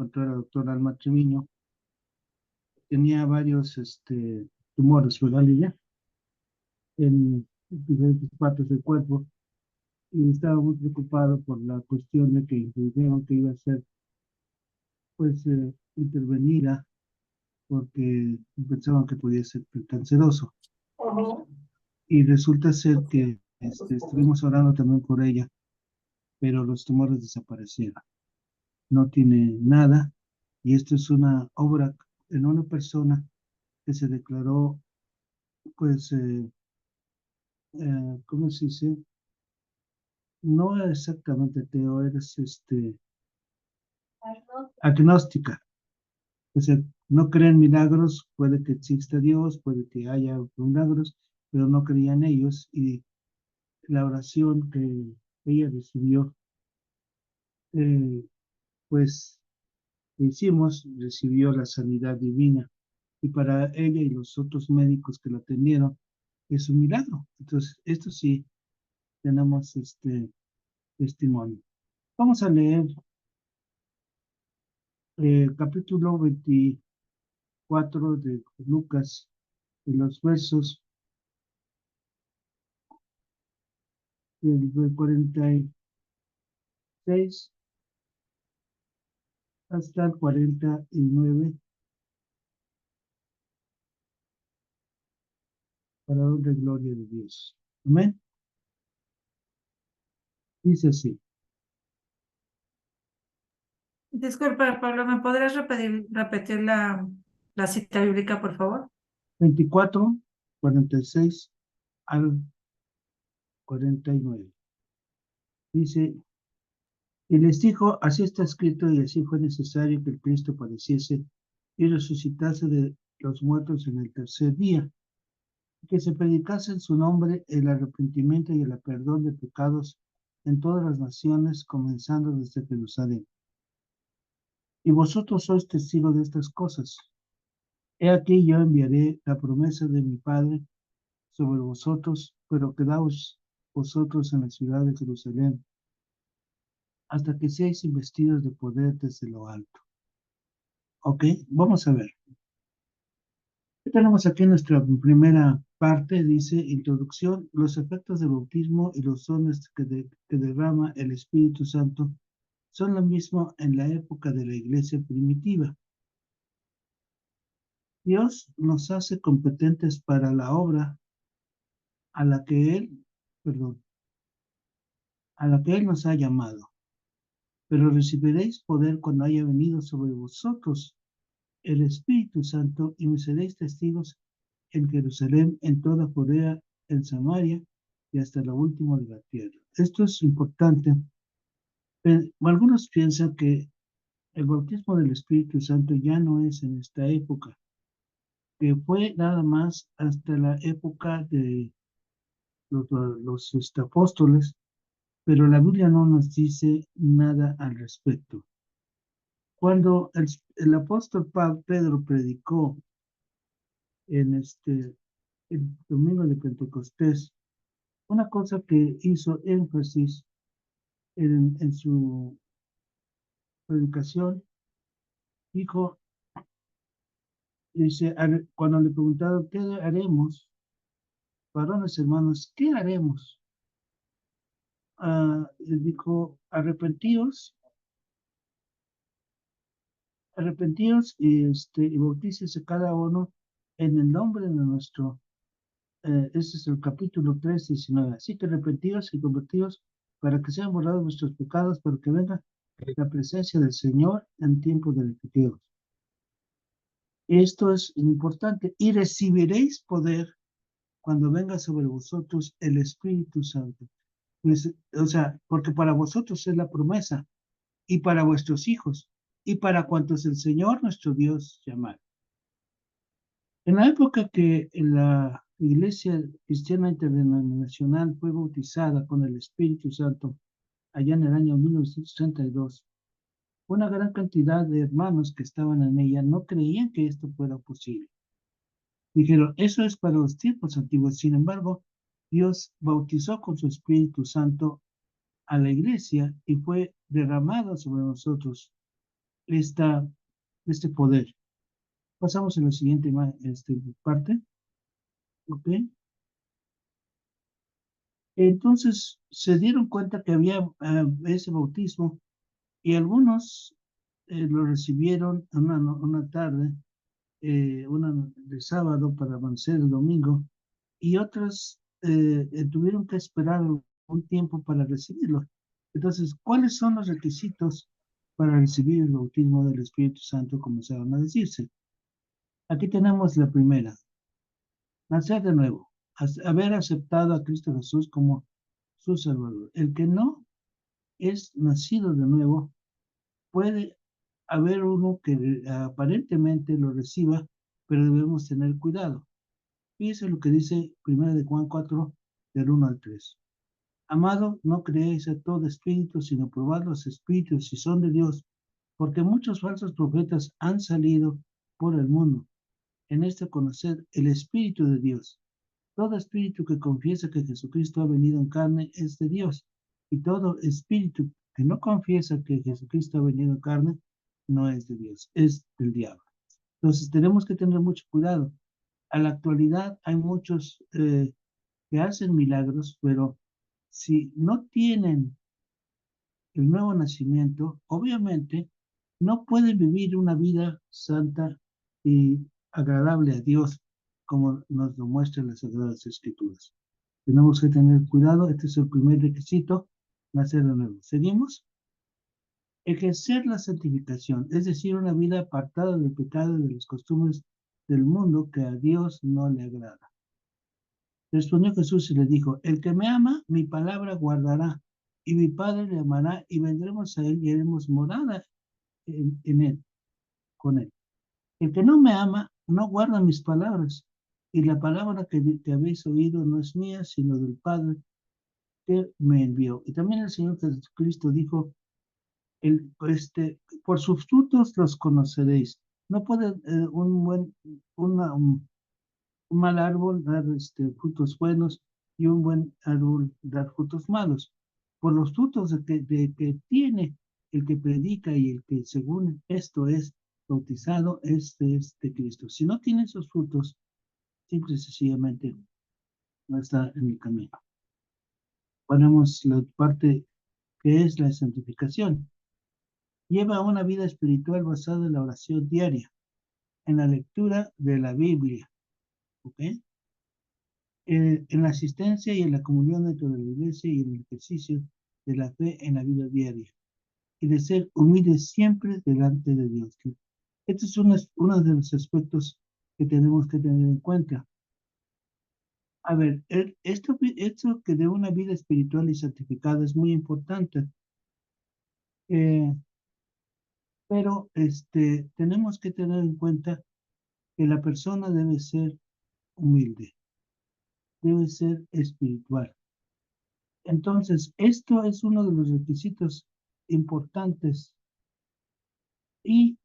encontró la doctora Alma Treviño, tenía varios tumores, ¿verdad, Lidia? En diferentes partes del cuerpo, y estaba muy preocupado por la cuestión de que dijeron que iba a ser, pues, intervenida, porque pensaban que podía ser canceroso. Y resulta ser que estuvimos orando también por ella, pero los tumores desaparecieron. No tiene nada, y esto es una obra en una persona que se declaró, pues, ¿cómo se dice? No exactamente ateo, eres agnóstica. O sea, no cree en milagros, puede que exista Dios, puede que haya milagros, pero no creía en ellos, y la oración que ella recibió, eh, pues hicimos, recibió la sanidad divina, y para ella y los otros médicos que la atendieron es un milagro. Entonces, esto sí, tenemos testimonio. Vamos a leer capítulo 24 de Lucas, de los versos del 46 hasta el 49, para honra y gloria de Dios. Amén. Dice así: Disculpa, Pablo, ¿me podrías repetir la cita bíblica, por favor? 24, 46 al 49. Dice, y les dijo, así está escrito, y así fue necesario que el Cristo padeciese y resucitase de los muertos en el tercer día, que se predicase en su nombre el arrepentimiento y el perdón de pecados en todas las naciones, comenzando desde Jerusalén. Y vosotros sois testigos de estas cosas. He aquí yo enviaré la promesa de mi Padre sobre vosotros, pero quedaos vosotros en la ciudad de Jerusalén, hasta que seáis investidos de poder desde lo alto. Ok, vamos a ver. ¿Qué tenemos aquí en nuestra primera parte? Dice, introducción, los efectos del bautismo y los dones que derrama el Espíritu Santo son lo mismo en la época de la iglesia primitiva. Dios nos hace competentes para la obra a la que Él, perdón, a la que Él nos ha llamado. Pero recibiréis poder cuando haya venido sobre vosotros el Espíritu Santo, y me seréis testigos en Jerusalén, en toda Judea, en Samaria y hasta lo último de la tierra. Esto es importante. Algunos piensan que el bautismo del Espíritu Santo ya no es en esta época, que fue nada más hasta la época de los apóstoles, pero la Biblia no nos dice nada al respecto. Cuando el apóstol Pedro predicó en el domingo de Pentecostés, una cosa que hizo énfasis en su predicación, dijo, dice, cuando le preguntaron, ¿qué haremos? Varones hermanos, ¿qué haremos? Le dijo, arrepentíos y bautícese cada uno en el nombre de nuestro, ese es el capítulo 3, 19. Así que arrepentíos y convertíos para que sean borrados vuestros pecados, para que venga la presencia del Señor en tiempo de refugios. Esto es importante. Y recibiréis poder cuando venga sobre vosotros el Espíritu Santo. Pues, o sea, porque para vosotros es la promesa, y para vuestros hijos, y para cuantos el Señor nuestro Dios llamar. En la época que la Iglesia Cristiana Interdenominacional fue bautizada con el Espíritu Santo, allá en el año 1932, una gran cantidad de hermanos que estaban en ella no creían que esto fuera posible. Dijeron, eso es para los tiempos antiguos. Sin embargo, Dios bautizó con su Espíritu Santo a la iglesia y fue derramado sobre nosotros este poder. Pasamos a la siguiente parte. ¿Ok? Entonces se dieron cuenta que había ese bautismo y algunos lo recibieron una tarde, una de sábado para avanzar el domingo, y otros tuvieron que esperar un tiempo para recibirlo. Entonces, ¿cuáles son los requisitos para recibir el bautismo del Espíritu Santo, comenzaron a decirse? Aquí tenemos la primera: nacer de nuevo, haber aceptado a Cristo Jesús como su Salvador. El que no es nacido de nuevo, puede haber uno que aparentemente lo reciba, pero debemos tener cuidado. Fíjese lo que dice 1 de Juan 4, del 1 al 3. Amado, no creéis a todo espíritu, sino probad los espíritus si son de Dios, porque muchos falsos profetas han salido por el mundo. En este conocer el Espíritu de Dios. Todo espíritu que confiesa que Jesucristo ha venido en carne es de Dios, y todo espíritu que no confiesa que Jesucristo ha venido en carne no es de Dios, es del diablo. Entonces tenemos que tener mucho cuidado. A la actualidad hay muchos que hacen milagros, pero si no tienen el nuevo nacimiento, obviamente no pueden vivir una vida santa y agradable a Dios, como nos lo muestran las Sagradas Escrituras. Tenemos que tener cuidado, este es el primer requisito, nacer de nuevo. Seguimos. Ejercer la santificación, es decir, una vida apartada del pecado y de las costumbres del mundo que a Dios no le agrada. Respondió Jesús y le dijo: el que me ama, mi palabra guardará, y mi Padre le amará, y vendremos a él y haremos morada en él, con él. El que no me ama, no guarda mis palabras, y la palabra que habéis oído no es mía, sino del Padre que me envió. Y también el Señor Jesucristo dijo: por sus frutos los conoceréis. No puede un mal árbol dar frutos buenos y un buen árbol dar frutos malos. Por los frutos que tiene el que predica y el que según esto es bautizado, este es de Cristo. Si no tiene esos frutos, simple y sencillamente no está en el camino. Ponemos la parte que es la santificación. Lleva una vida espiritual basada en la oración diaria, en la lectura de la Biblia, ¿ok? En la asistencia y en la comunión dentro de la iglesia y en el ejercicio de la fe en la vida diaria, y de ser humildes siempre delante de Dios. Este es uno de los aspectos que tenemos que tener en cuenta. A ver, esto que de una vida espiritual y santificada es muy importante, pero tenemos que tener en cuenta que la persona debe ser humilde, debe ser espiritual. Entonces, esto es uno de los requisitos importantes y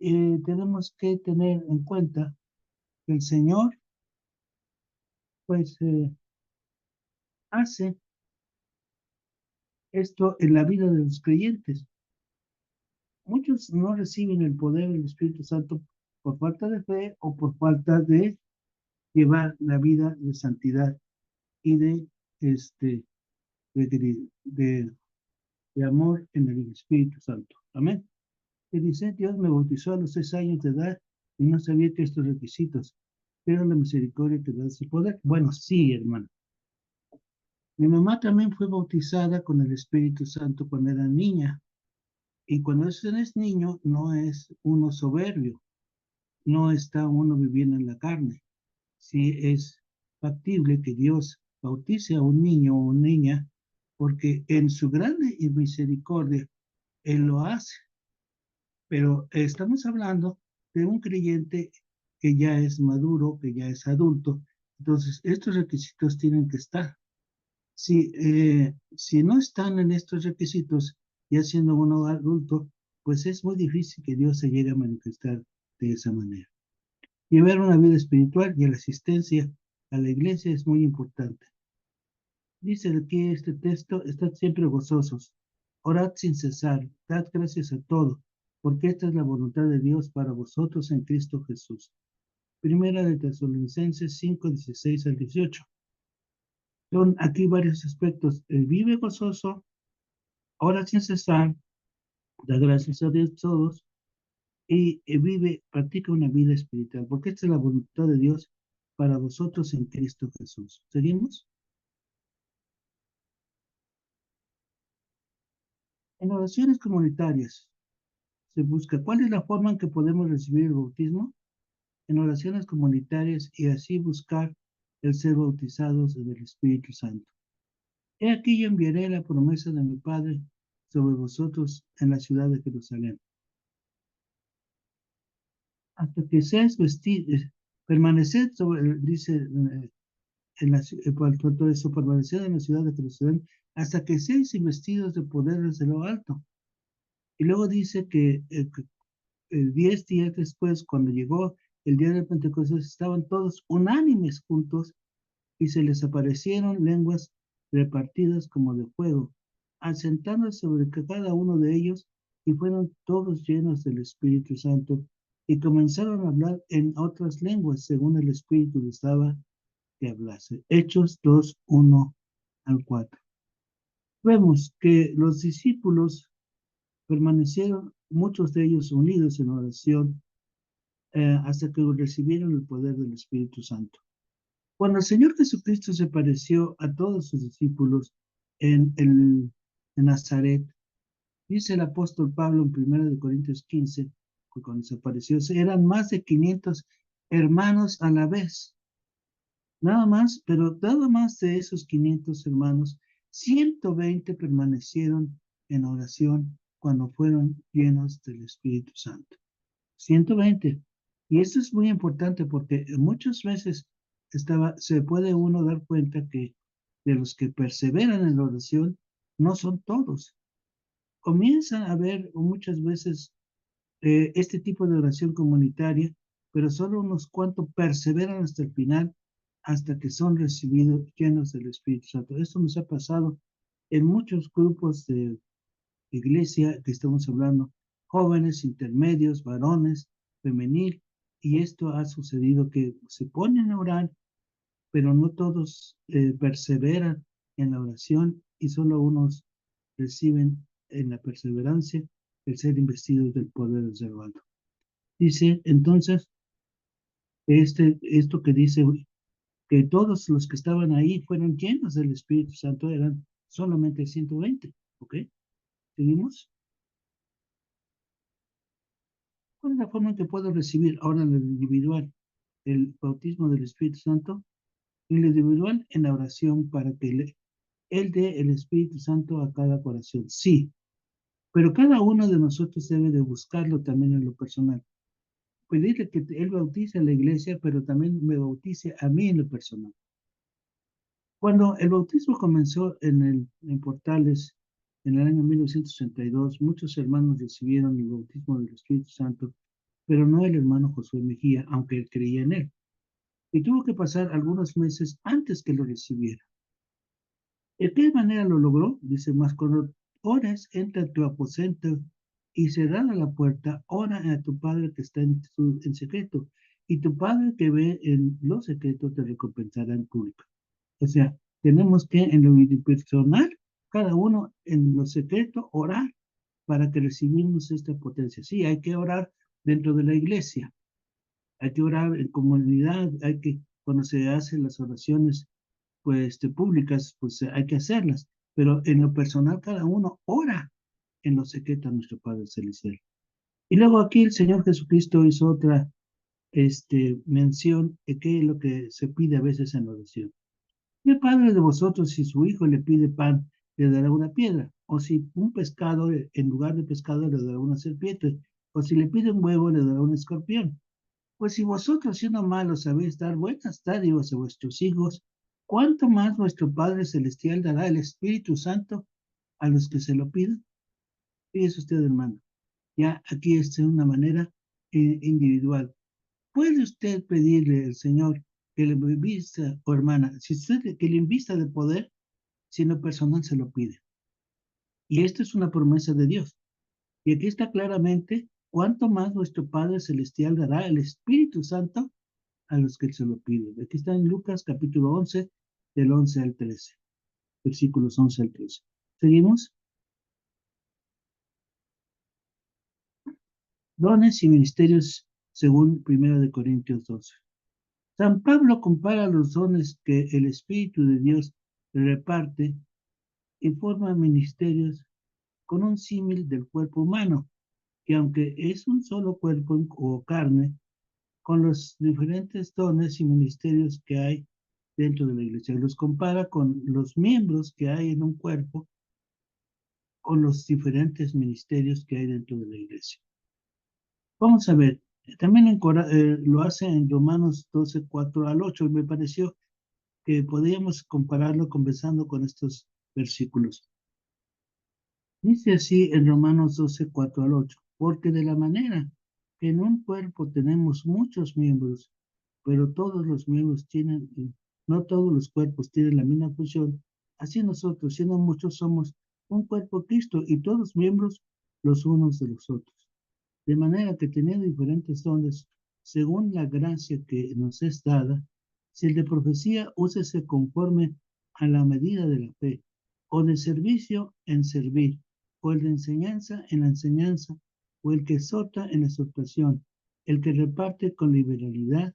tenemos que tener en cuenta que el Señor, pues, hace esto en la vida de los creyentes. Muchos no reciben el poder del Espíritu Santo por falta de fe o por falta de llevar la vida de santidad y este, de amor en el Espíritu Santo. Amén. Y dice: Dios me bautizó a los 6 años de edad y no sabía que estos requisitos, pero la misericordia que da ese poder. Bueno, sí, hermano. Mi mamá también fue bautizada con el Espíritu Santo cuando era niña. Y cuando es niño, no es uno soberbio, no está uno viviendo en la carne. Sí es factible que Dios bautice a un niño o niña, porque en su grande misericordia, Él lo hace. Pero estamos hablando de un creyente que ya es maduro, que ya es adulto. Entonces, estos requisitos tienen que estar. Si no están en estos requisitos, ya siendo uno adulto, pues es muy difícil que Dios se llegue a manifestar de esa manera. Llevar una vida espiritual y la asistencia a la iglesia es muy importante. Dice aquí este texto: estad siempre gozosos, orad sin cesar, dad gracias a todo, porque esta es la voluntad de Dios para vosotros en Cristo Jesús. Primera de Tesalonicenses 5, 16 al 18. Son aquí varios aspectos. Vive gozoso, ora sin cesar, da gracias a Dios todos, y practica una vida espiritual, porque esta es la voluntad de Dios para vosotros en Cristo Jesús. ¿Seguimos? En oraciones comunitarias se busca cuál es la forma en que podemos recibir el bautismo en oraciones comunitarias y así buscar el ser bautizados en el Espíritu Santo. He aquí yo enviaré la promesa de mi Padre sobre vosotros en la ciudad de Jerusalén. Hasta que seáis vestidos, permaneced sobre, dice, por todo eso, permaneced en la ciudad de Jerusalén hasta que seáis investidos de poder desde lo alto. Y luego dice que 10 días después, cuando llegó el día de Pentecostés, estaban todos unánimes juntos y se les aparecieron lenguas repartidas como de fuego, asentándose sobre cada uno de ellos, y fueron todos llenos del Espíritu Santo, y comenzaron a hablar en otras lenguas, según el Espíritu les daba que hablase. Hechos 2, 1 al 4. Vemos que los discípulos permanecieron, muchos de ellos unidos en oración, hasta que recibieron el poder del Espíritu Santo. Cuando el Señor Jesucristo se pareció a todos sus discípulos en Nazaret, dice el apóstol Pablo en 1 Corintios 15, que cuando se apareció, eran más de 500 hermanos a la vez. Nada más, pero nada más de esos 500 hermanos, 120 permanecieron en oración cuando fueron llenos del Espíritu Santo. 120. Y esto es muy importante porque muchas veces se puede uno dar cuenta que de los que perseveran en la oración, no son todos. Comienzan a ver muchas veces este tipo de oración comunitaria, pero solo unos cuantos perseveran hasta el final, hasta que son recibidos llenos del Espíritu Santo. Esto nos ha pasado en muchos grupos de iglesia que estamos hablando, jóvenes, intermedios, varones, femenil, y esto ha sucedido que se ponen a orar, pero no todos perseveran en la oración y solo unos reciben en la perseverancia el ser investidos del poder del alto. Dice entonces, esto que dice que todos los que estaban ahí fueron llenos del Espíritu Santo, eran solamente 120, ¿ok? ¿Seguimos? ¿Cuál es la forma en que puedo recibir ahora en el individual el bautismo del Espíritu Santo? En lo individual, en la oración para que Él dé el Espíritu Santo a cada corazón. Sí, pero cada uno de nosotros debe de buscarlo también en lo personal. Pedirle que Él bautice a la iglesia, pero también me bautice a mí en lo personal. Cuando el bautismo comenzó en Portales en el año 1962, muchos hermanos recibieron el bautismo del Espíritu Santo, pero no el hermano Josué Mejía, aunque él creía en él. Y tuvo que pasar algunos meses antes que lo recibiera. ¿De qué manera lo logró? Dice, más cuando oras, entra a tu aposento y cerrada la puerta, ora a tu Padre que está en secreto, y tu Padre que ve en lo secreto te recompensará en público. O sea, tenemos que en lo personal, cada uno en lo secreto, orar para que recibamos esta potencia. Sí, hay que orar dentro de la iglesia, hay que orar en comunidad, cuando se hacen las oraciones pues, públicas, pues hay que hacerlas, pero en lo personal cada uno ora en lo secreto a nuestro Padre Celestial. Y luego aquí el Señor Jesucristo hizo otra mención de qué es lo que se pide a veces en la oración. ¿Qué padre de vosotros, si su hijo le pide pan, le dará una piedra? O si un pescado, en lugar de pescado, le dará una serpiente? O si le pide un huevo, le dará un escorpión. Pues si vosotros, siendo malos, sabéis dar buenas dádivas a vuestros hijos, ¿cuánto más vuestro Padre Celestial dará el Espíritu Santo a los que se lo piden? Fíjese usted, hermano. Ya aquí es de una manera individual. ¿Puede usted pedirle al Señor que le invista, o hermana, si usted que le invista de poder, si en lo personal se lo pide? Y esto es una promesa de Dios. Y aquí está claramente cuánto más vuestro Padre Celestial dará el Espíritu Santo a los que se lo piden. Aquí está en Lucas capítulo 11, del 11 al 13, versículos 11 al 13. ¿Seguimos? Dones y ministerios según 1 Corintios 12. San Pablo compara los dones que el Espíritu de Dios reparte y forma ministerios con un símil del cuerpo humano, que aunque es un solo cuerpo o carne, con los diferentes dones y ministerios que hay dentro de la iglesia. Los compara con los miembros que hay en un cuerpo, con los diferentes ministerios que hay dentro de la iglesia. Vamos a ver, también lo hace en Romanos 12, 4 al 8, y me pareció que podríamos compararlo conversando con estos versículos. Dice así en Romanos 12, 4 al 8, porque de la manera que en un cuerpo tenemos muchos miembros, pero todos los miembros tienen, no todos los cuerpos tienen la misma función, así nosotros, siendo muchos, somos un cuerpo Cristo y todos miembros los unos de los otros. De manera que teniendo diferentes dones, según la gracia que nos es dada, si el de profecía, úsese conforme a la medida de la fe, o de servicio en servir, o el de enseñanza en la enseñanza, o el que exhorta en la exhortación, el que reparte con liberalidad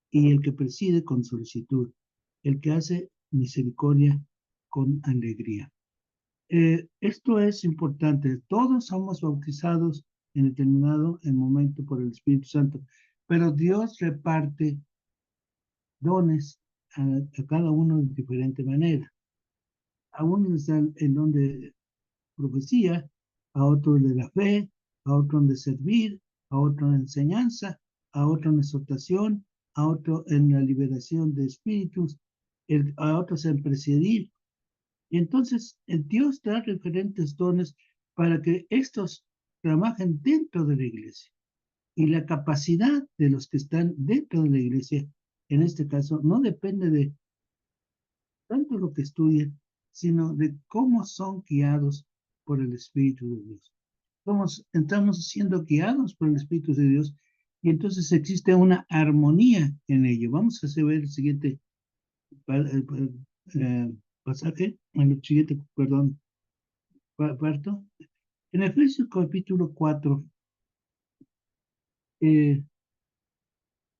y el que preside con solicitud, el que hace misericordia con alegría. Esto es importante. Todos somos bautizados en determinado momento por el Espíritu Santo, pero Dios reparte dones a cada uno de diferente manera. A uno les da el don de profecía, a otro de la fe, a otro de servir, a otro en enseñanza, a otro en exhortación, a otro en la liberación de espíritus, a otros en presidir. Y entonces el Dios da diferentes dones para que estos trabajen dentro de la iglesia. Y la capacidad de los que están dentro de la iglesia, en este caso, no depende de tanto lo que estudien, sino de cómo son guiados por el Espíritu de Dios. Estamos siendo guiados por el Espíritu de Dios y entonces existe una armonía en ello. Vamos a ver el siguiente pasaje, en el siguiente, perdón, parto. En Efesios capítulo 4,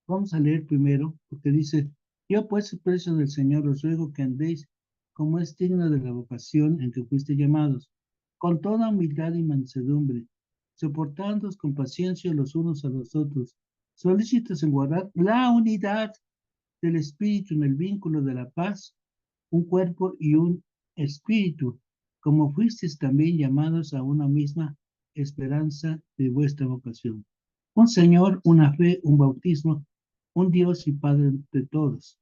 vamos a leer primero, porque dice, yo pues, preso del Señor, os ruego que andéis como es digno de la vocación en que fuiste llamados, con toda humildad y mansedumbre, soportándoos con paciencia los unos a los otros, solícitos en guardar la unidad del Espíritu en el vínculo de la paz, un cuerpo y un espíritu, como fuisteis también llamados a una misma esperanza de vuestra vocación. Un Señor, una fe, un bautismo, un Dios y Padre de todos,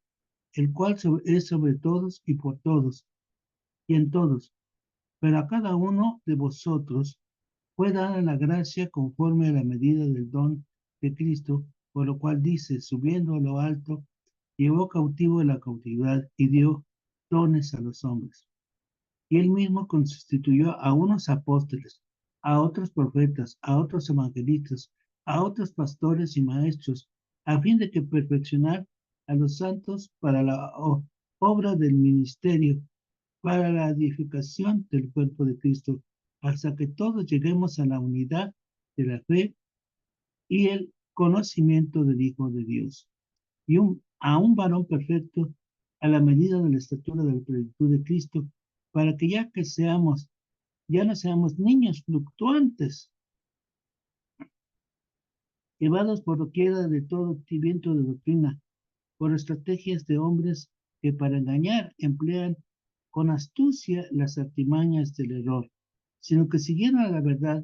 el cual es sobre todos y por todos y en todos, pero a cada uno de vosotros fue dada la gracia conforme a la medida del don de Cristo, por lo cual dice, subiendo a lo alto, llevó cautivo la cautividad y dio dones a los hombres. Y él mismo constituyó a unos apóstoles, a otros profetas, a otros evangelistas, a otros pastores y maestros, a fin de que perfeccionar a los santos para la obra del ministerio, para la edificación del cuerpo de Cristo, hasta que todos lleguemos a la unidad de la fe y el conocimiento del Hijo de Dios, y a un varón perfecto a la medida de la estatura de la plenitud de Cristo, para que ya no seamos niños fluctuantes, llevados por doquiera de todo viento de doctrina, por estrategias de hombres que para engañar emplean con astucia las artimañas del error, sino que siguiendo a la verdad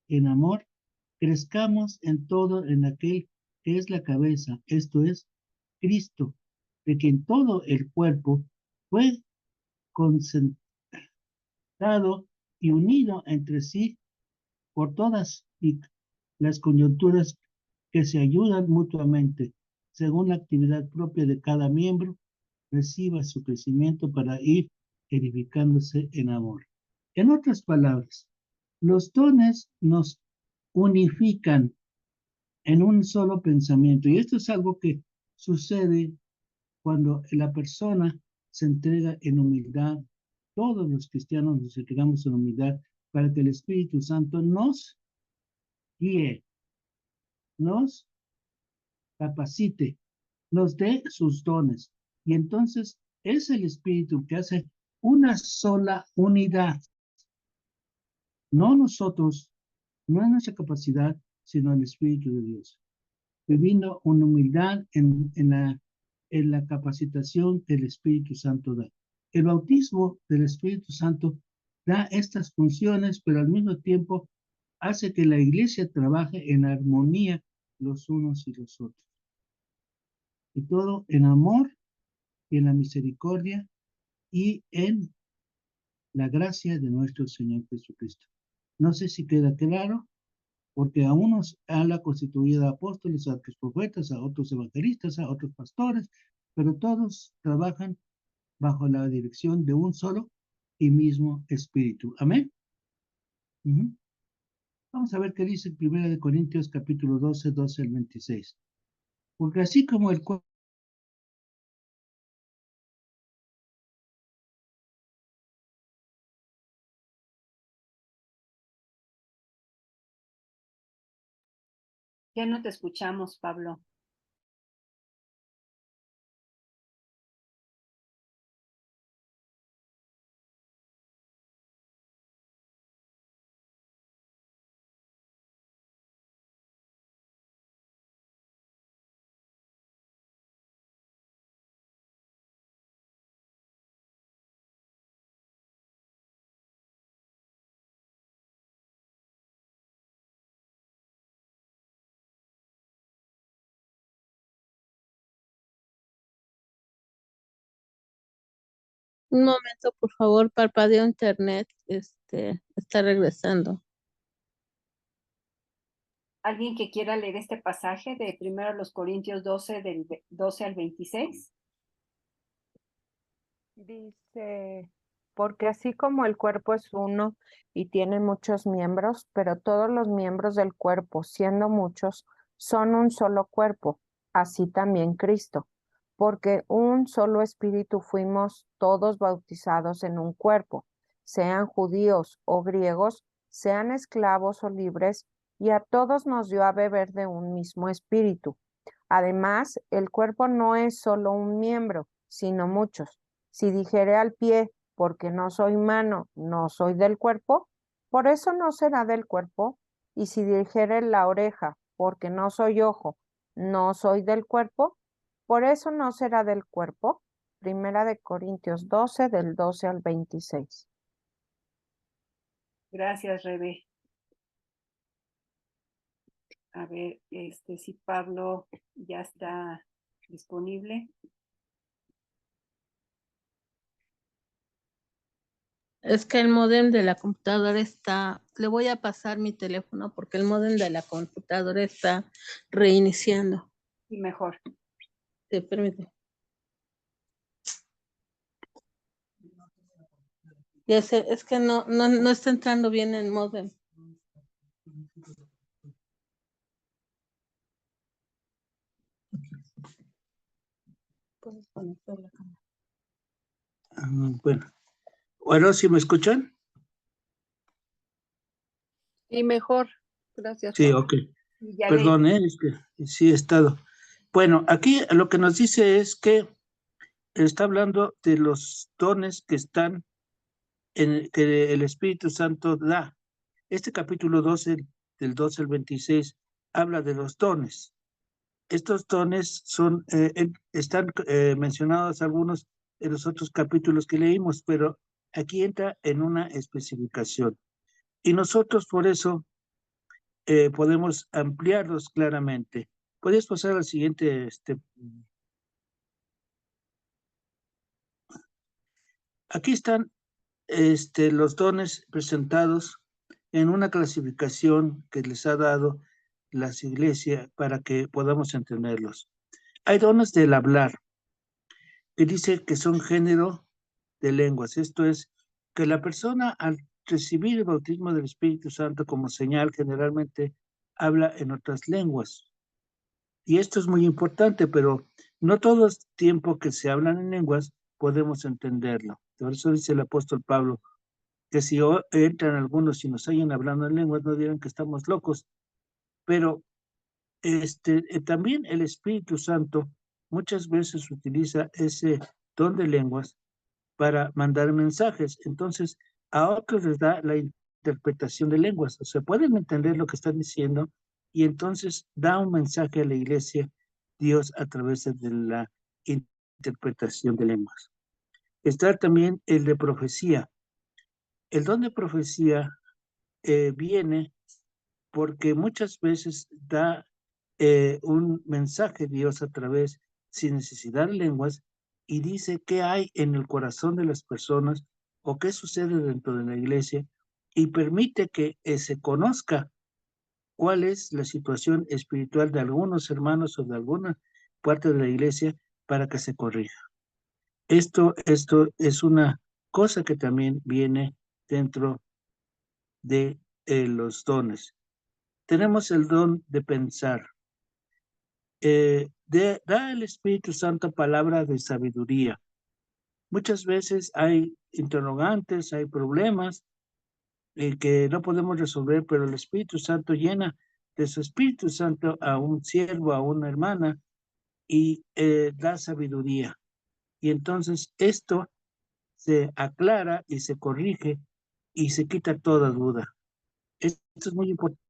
en amor, crezcamos en todo en aquel que es la cabeza, esto es, Cristo, de quien todo el cuerpo fue concentrado y unido entre sí por todas las coyunturas que se ayudan mutuamente, según la actividad propia de cada miembro, reciba su crecimiento para ir edificándose en amor. En otras palabras, los dones nos unifican en un solo pensamiento. Y esto es algo que sucede cuando la persona se entrega en humildad. Todos los cristianos nos entregamos en humildad para que el Espíritu Santo nos guíe, nos capacite, nos dé sus dones. Y entonces es el Espíritu que hace una sola unidad. No nosotros, no es nuestra capacidad, sino el Espíritu de Dios. Viviendo una humildad en la capacitación que el Espíritu Santo da. El bautismo del Espíritu Santo da estas funciones, pero al mismo tiempo hace que la iglesia trabaje en armonía los unos y los otros. Y todo en amor y en la misericordia y en la gracia de nuestro Señor Jesucristo. No sé si queda claro, porque a unos la constituida apóstoles, a otros profetas, a otros evangelistas, a otros pastores, pero todos trabajan bajo la dirección de un solo y mismo Espíritu. Amén. Vamos a ver qué dice en 1 Corintios capítulo 12, 12 al 26. Porque así como el cuerpo Ya no te escuchamos, Pablo. Un momento, por favor, parpadeo internet, está regresando. ¿Alguien que quiera leer este pasaje de 1 Corintios 12, del 12 al 26? Dice, porque así como el cuerpo es uno y tiene muchos miembros, pero todos los miembros del cuerpo, siendo muchos, son un solo cuerpo, así también Cristo, porque un solo espíritu fuimos todos bautizados en un cuerpo, sean judíos o griegos, sean esclavos o libres, y a todos nos dio a beber de un mismo espíritu. Además, el cuerpo no es solo un miembro, sino muchos. Si dijere al pie, porque no soy mano, no soy del cuerpo, por eso no será del cuerpo. Y si dijere la oreja, porque no soy ojo, no soy del cuerpo, por eso no será del cuerpo. 1 Corintios 12, del 12 al 26. Gracias, Rebe. A ver, si Pablo ya está disponible. Es que el módem de la computadora está, le voy a pasar mi teléfono porque el módem de la computadora está reiniciando. Y mejor. Sí, permíteme. Ya sé, es que no está entrando bien el módem. Puedes conectar la cámara. Bueno, ¿sí me escuchan? Y mejor. Gracias. Sí, Pablo. ok. Ya Perdón, es que sí he estado. Bueno, aquí lo que nos dice es que está hablando de los dones que están que el Espíritu Santo da. Este capítulo 12, del 12 al 26, habla de los dones. Estos dones están mencionados algunos en los otros capítulos que leímos, pero aquí entra en una especificación. Y nosotros por eso podemos ampliarlos claramente. ¿Puedes pasar al siguiente? Aquí están los dones presentados en una clasificación que les ha dado las iglesias para que podamos entenderlos. Hay dones del hablar, que dice que son género de lenguas. Esto es, que la persona al recibir el bautismo del Espíritu Santo como señal generalmente habla en otras lenguas. Y esto es muy importante, pero no todo el tiempo que se hablan en lenguas podemos entenderlo. Por eso dice el apóstol Pablo, que si entran algunos y nos oyen hablando en lenguas, no dirán que estamos locos. Pero también el Espíritu Santo muchas veces utiliza ese don de lenguas para mandar mensajes. Entonces, a otros les da la interpretación de lenguas. O sea, pueden entender lo que están diciendo y entonces da un mensaje a la iglesia Dios a través de la interpretación de lenguas. Está también el de profecía. El don de profecía viene porque muchas veces da un mensaje Dios a través, sin necesidad de lenguas, y dice qué hay en el corazón de las personas o qué sucede dentro de la iglesia, y permite que se conozca cuál es la situación espiritual de algunos hermanos o de alguna parte de la iglesia para que se corrija. Esto es una cosa que también viene dentro de los dones. Tenemos el don de pensar. Da el Espíritu Santo palabra de sabiduría. Muchas veces hay interrogantes, hay problemas que no podemos resolver, pero el Espíritu Santo llena de su Espíritu Santo a un siervo, a una hermana, y da sabiduría. Y entonces esto se aclara y se corrige y se quita toda duda. Esto es muy importante.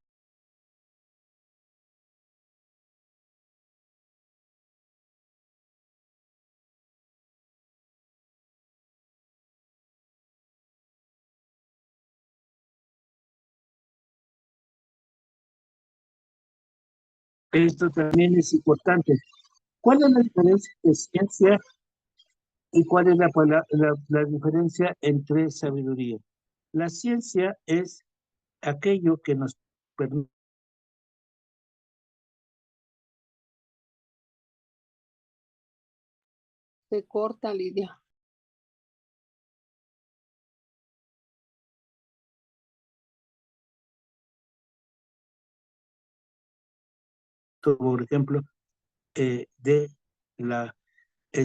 Esto también es importante. ¿Cuál es la diferencia de ciencia y cuál es la diferencia entre sabiduría? La ciencia es aquello que nos permite Se corta, Lidia. por ejemplo, de la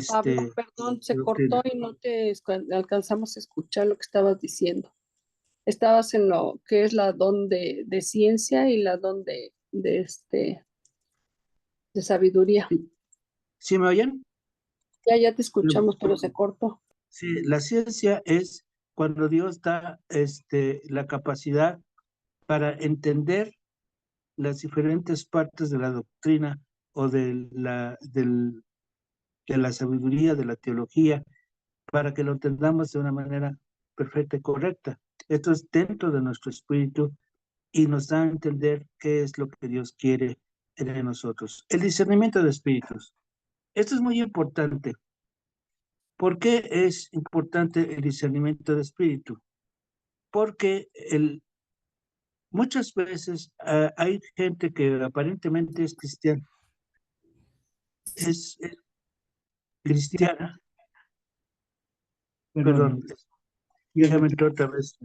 Pablo, perdón, se doctrina. cortó y no te alcanzamos a escuchar lo que estabas diciendo. Estabas en lo que es la don de ciencia y la don de sabiduría. ¿Sí me oyen? Ya te escuchamos, pero se cortó. Sí, la ciencia es cuando Dios da la capacidad para entender las diferentes partes de la doctrina o de la sabiduría, de la teología, para que lo entendamos de una manera perfecta y correcta. Esto es dentro de nuestro espíritu y nos da a entender qué es lo que Dios quiere de nosotros. El discernimiento de espíritus. Esto es muy importante. ¿Por qué es importante el discernimiento de espíritu? Porque muchas veces hay gente que aparentemente es cristiana, es cristiana, perdón, ya me entró otra vez.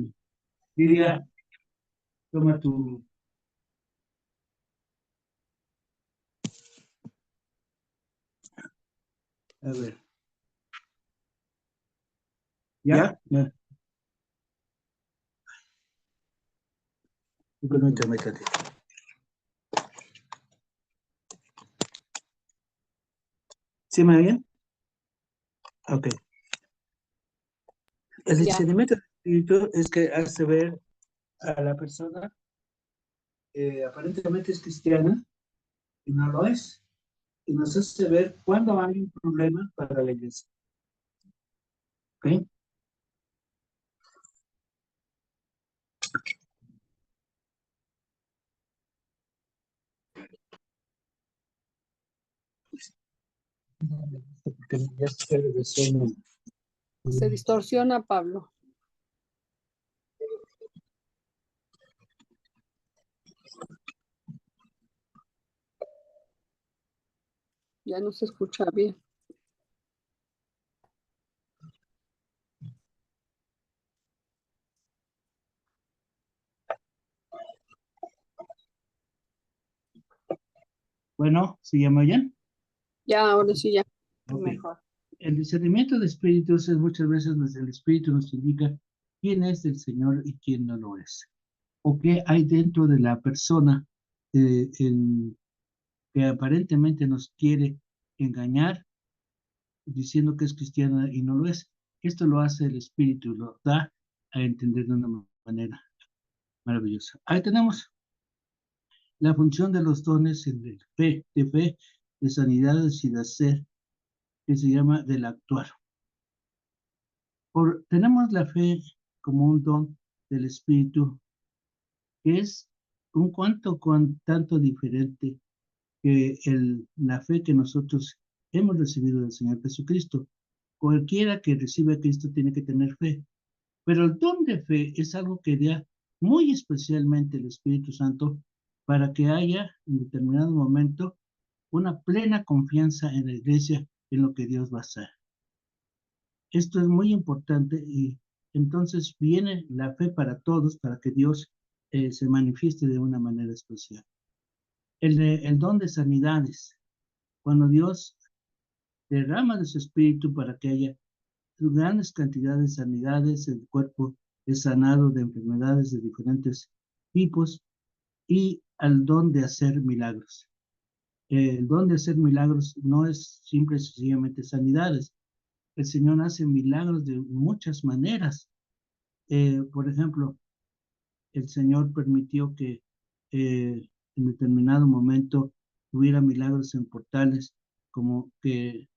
Lidia, toma tu... A ver. ¿Ya? Ya. Permítame tantito. ¿Sí me oyen? Ok. El Ya. discernimiento del espíritu es que hace ver a la persona aparentemente es cristiana y no lo es. Y nos hace ver cuándo hay un problema para la iglesia. ¿Ok? Porque ya se de sueño. Se distorsiona, Pablo. Ya no se escucha bien. Bueno, ¿se llama bien? Ya, ahora sí, ya. Ok. Mejor. El discernimiento de espíritus es muchas veces el espíritu nos indica quién es el Señor y quién no lo es. O qué hay dentro de la persona que aparentemente nos quiere engañar diciendo que es cristiana y no lo es. Esto lo hace el espíritu, lo da a entender de una manera maravillosa. Ahí tenemos la función de los dones en el fe, de sanidades y de hacer, que se llama del actuar. Tenemos la fe como un don del espíritu, que es un tanto diferente que la fe que nosotros hemos recibido del Señor Jesucristo. Cualquiera que reciba a Cristo tiene que tener fe, pero el don de fe es algo que da muy especialmente el Espíritu Santo para que haya en determinado momento una plena confianza en la iglesia en lo que Dios va a hacer. Esto es muy importante y entonces viene la fe para todos, para que Dios se manifieste de una manera especial. El don de sanidades, cuando Dios derrama de su espíritu para que haya grandes cantidades de sanidades, el cuerpo es sanado de enfermedades de diferentes tipos, y al don de hacer milagros. El don de hacer milagros no es simple y sencillamente sanidades. El Señor hace milagros de muchas maneras. Por ejemplo, el Señor permitió que en determinado momento hubiera milagros en portales, como que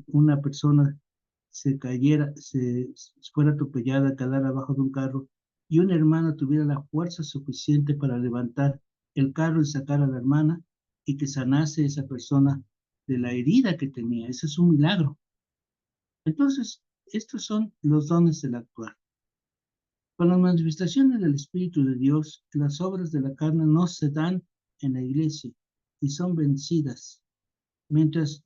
una persona se cayera, se fuera atropellada, quedara abajo de un carro, y una hermana tuviera la fuerza suficiente para levantar el carro y sacar a la hermana, y que sanase esa persona de la herida que tenía. Ese es un milagro. Entonces, estos son los dones del actuar. Con las manifestaciones del Espíritu de Dios, las obras de la carne no se dan en la iglesia y son vencidas, mientras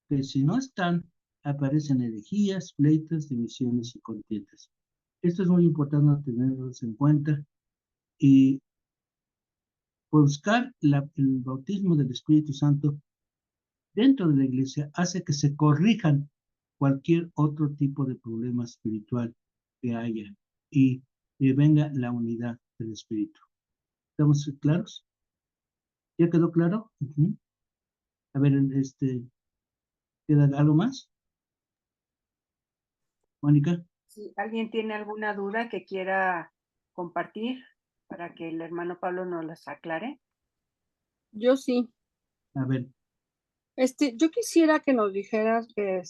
que si no están, aparecen herejías, pleitos, divisiones y contiendas. Esto es muy importante tenerlos en cuenta, y buscar el bautismo del Espíritu Santo dentro de la iglesia hace que se corrijan cualquier otro tipo de problema espiritual que haya y que venga la unidad del Espíritu. ¿Estamos claros? ¿Ya quedó claro? A ver, ¿queda algo más? Mónica. Si alguien tiene alguna duda que quiera compartir para que el hermano Pablo nos las aclare. Yo sí. A ver. Yo quisiera que nos dijeras que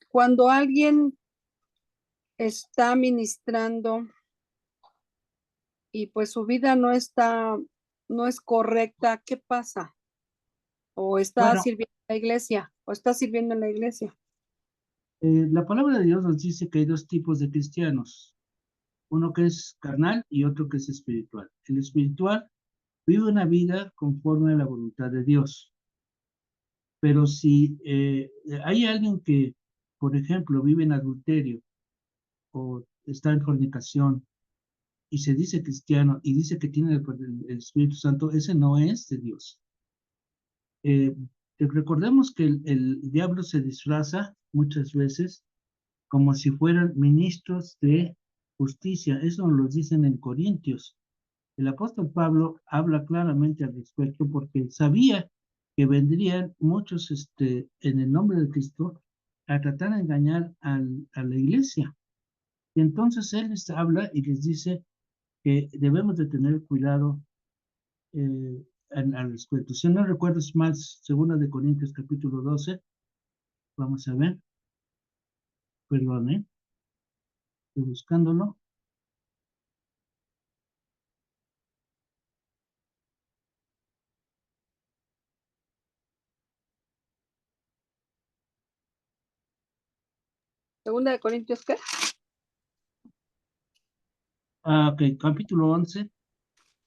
cuando alguien está ministrando y pues su vida no es correcta, ¿qué pasa? O está Bueno, sirviendo en la iglesia, o está sirviendo en la iglesia. la palabra de Dios nos dice que hay dos tipos de cristianos, uno que es carnal y otro que es espiritual. El espiritual vive una vida conforme a la voluntad de Dios, pero si hay alguien que, por ejemplo, vive en adulterio o está en fornicación y se dice cristiano y dice que tiene el Espíritu Santo, ese no es de Dios. Recordemos que el diablo se disfraza muchas veces como si fueran ministros de justicia. Eso nos lo dicen en Corintios. El apóstol Pablo habla claramente al respecto porque sabía que vendrían muchos en el nombre de Cristo a tratar de engañar a la iglesia. Y entonces él les habla y les dice que debemos de tener cuidado al respecto. Si no recuerdo, es más, 2 de Corintios capítulo 12. Vamos a ver. Perdón, estoy buscándolo. Segunda de Corintios, ¿qué? Ok, capítulo 11.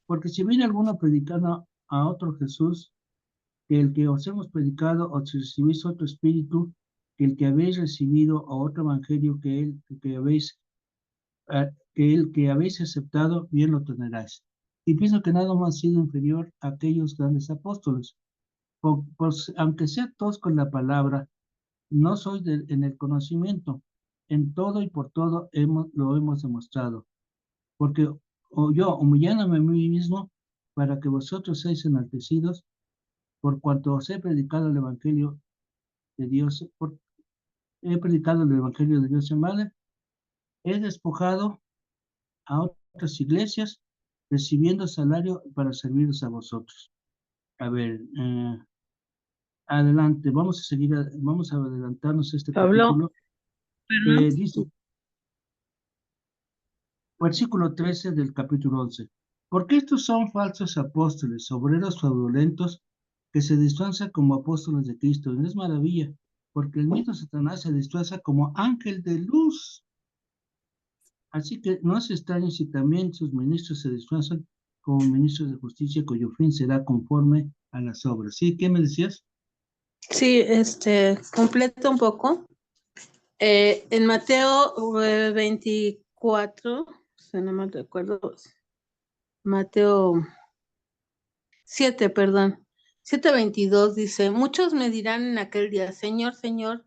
Porque si viene alguno predicando a otro Jesús, que el que os hemos predicado, o si recibís otro espíritu, que el que habéis recibido, o otro evangelio que el que habéis aceptado, bien lo tendráis. y pienso que nada más ha sido inferior a aquellos grandes apóstoles. Aunque sea tosco en la palabra, no soy en el conocimiento. En todo y por todo lo hemos demostrado. Porque yo, humillándome a mí mismo, para que vosotros seáis enaltecidos, por cuanto os he predicado el Evangelio de Dios, he predicado el Evangelio de Dios en vale, he despojado a otras iglesias, recibiendo salario para serviros a vosotros. A ver, adelante, vamos a adelantarnos este Pablo, capítulo. perdón. Dice, versículo 13 del capítulo 11. Porque estos son falsos apóstoles, obreros fraudulentos, que se disfrazan como apóstoles de Cristo. Y no es maravilla, porque el mismo Satanás se disfraza como ángel de luz. Así que no se extrañen si también sus ministros se disfrazan como ministros de justicia, cuyo fin será conforme a las obras. ¿Sí? ¿Qué me decías? Sí, completo un poco. En Mateo 24, si no me recuerdo, Mateo 7, perdón, 7:22 dice, muchos me dirán en aquel día, Señor, Señor,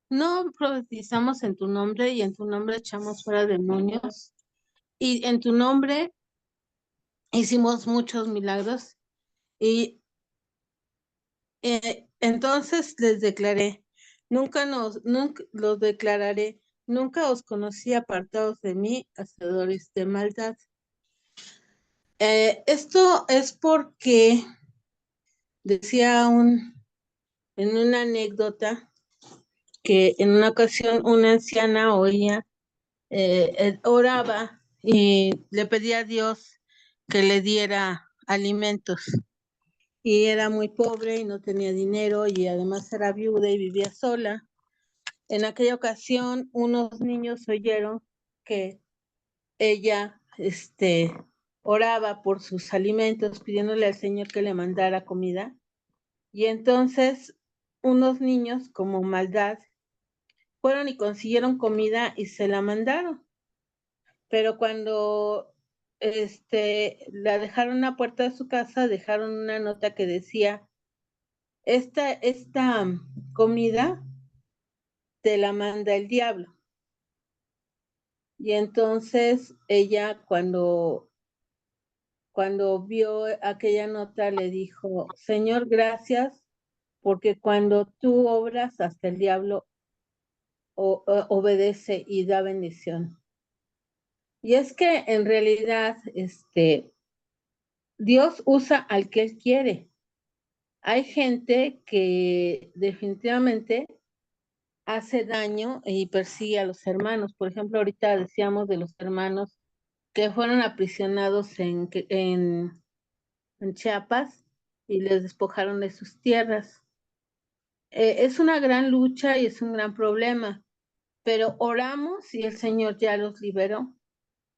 ¿no profetizamos en tu nombre y en tu nombre echamos fuera demonios? Y en tu nombre hicimos muchos milagros. Y entonces les declaré, nunca los declararé, nunca os conocí apartados de mí, hacedores de maldad. Esto es porque decía en una anécdota que en una ocasión una anciana oraba y le pedía a Dios que le diera alimentos. Y era muy pobre y no tenía dinero y además era viuda y vivía sola. En aquella ocasión, unos niños oyeron que ella oraba por sus alimentos, pidiéndole al Señor que le mandara comida. Y entonces unos niños, como maldad, fueron y consiguieron comida y se la mandaron. Pero cuando la dejaron a la puerta de su casa, dejaron una nota que decía, esta comida te la manda el diablo. Y entonces ella cuando vio aquella nota le dijo, Señor, gracias, porque cuando tú obras hasta el diablo obedece y da bendición. Y es que en realidad Dios usa al que Él quiere. Hay gente que definitivamente hace daño y persigue a los hermanos. Por ejemplo, ahorita decíamos de los hermanos que fueron aprisionados en Chiapas y les despojaron de sus tierras. Es una gran lucha y es un gran problema, pero oramos y el Señor ya los liberó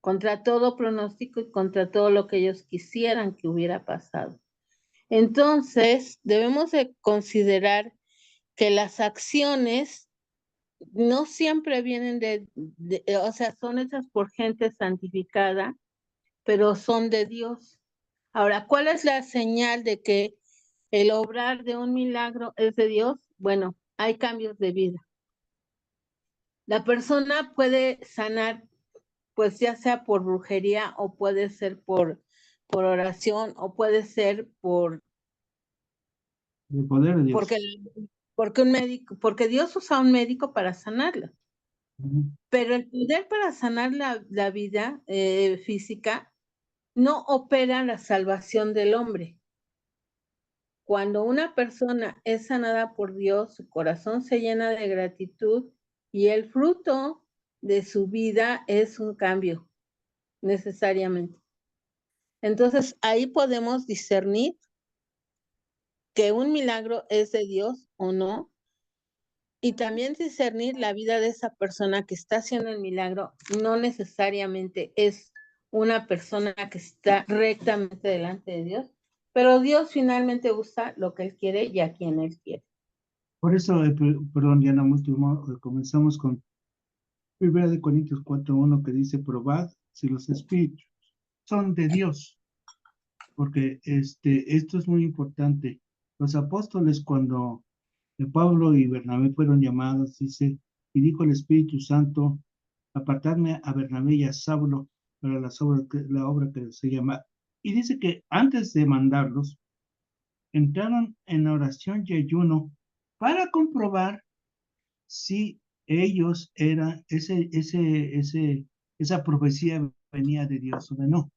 contra todo pronóstico y contra todo lo que ellos quisieran que hubiera pasado. Entonces, debemos de considerar que las acciones no siempre vienen o sea, son hechas por gente santificada, pero son de Dios. Ahora, ¿cuál es la señal de que el obrar de un milagro es de Dios? Bueno, hay cambios de vida. La persona puede sanar, pues ya sea por brujería o puede ser por oración o puede ser El poder de Dios. porque Dios usa a un médico para sanarla. Ujú. Pero el poder para sanar la vida física no opera la salvación del hombre. Cuando una persona es sanada por Dios, su corazón se llena de gratitud y el fruto de su vida es un cambio, necesariamente. Entonces, ahí podemos discernir que un milagro es de Dios o no, y también discernir la vida de esa persona que está haciendo el milagro no necesariamente es una persona que está rectamente delante de Dios, pero Dios finalmente usa lo que Él quiere y a quien Él quiere. Por eso, perdón, Diana, último, comenzamos con 1 Corintios 4:1 que dice, probad si los espíritus son de Dios, porque esto es muy importante. Los apóstoles, cuando Pablo y Bernabé fueron llamados, dice, y dijo el Espíritu Santo, apartarme a Bernabé y a Saulo para la obra que se llama. Y dice que antes de mandarlos, entraron en oración y ayuno para comprobar si ellos eran, esa profecía venía de Dios o de no.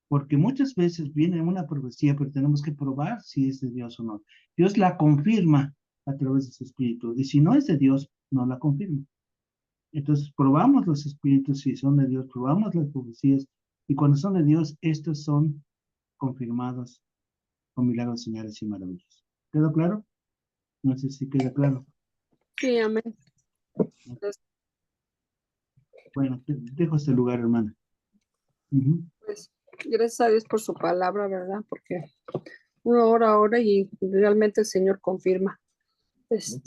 Porque muchas veces viene una profecía, pero tenemos que probar si es de Dios o no. Dios la confirma a través de su espíritu. Y si no es de Dios, no la confirma. Entonces probamos los espíritus si son de Dios, probamos las profecías. Y cuando son de Dios, estos son confirmados con milagros, señales y maravillas. ¿Quedó claro? No sé si queda claro. Sí, amén. Bueno, te dejo este lugar, hermana. Ujú. Pues gracias a Dios por su palabra, ¿verdad? Porque uno ora y realmente el Señor confirma.